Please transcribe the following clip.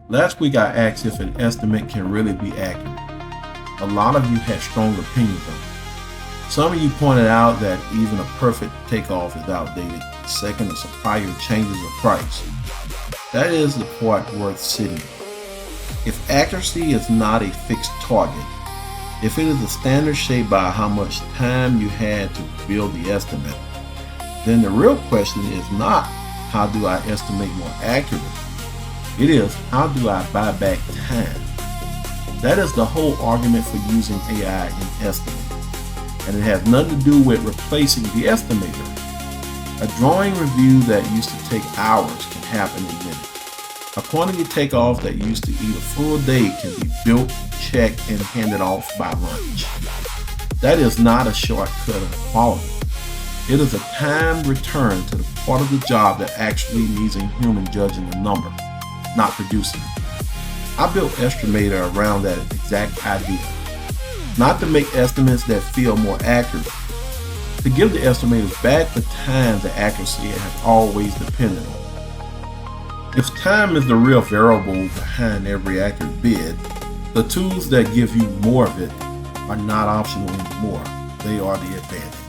Last week I asked if an estimate can really be accurate. A lot of you had strong opinions on it. Some of you pointed out that even a perfect takeoff is outdated the second a supplier changes the price. That is the part worth sitting on. If accuracy is not a fixed target, if it is a standard shaped by how much time you had to build the estimate, then the real question is not how do I estimate more accurately? It is how do I buy back time? That is the whole argument for using AI in estimating, and it has nothing to do with replacing the estimator. A drawing review that used to take hours can happen in minutes. A quantity takeoff that used to eat a full day can be built, checked, and handed off by lunch. That is not a shortcut of quality. It is a time return to the part of the job that actually needs a human judging the number, not producing it. I built estimator around that exact idea. Not to make estimates that feel more accurate, to give the estimators back the time that accuracy has always depended on. If time is the real variable behind every accurate bid, the tools that give you more of it are not optional anymore. They are the advantage.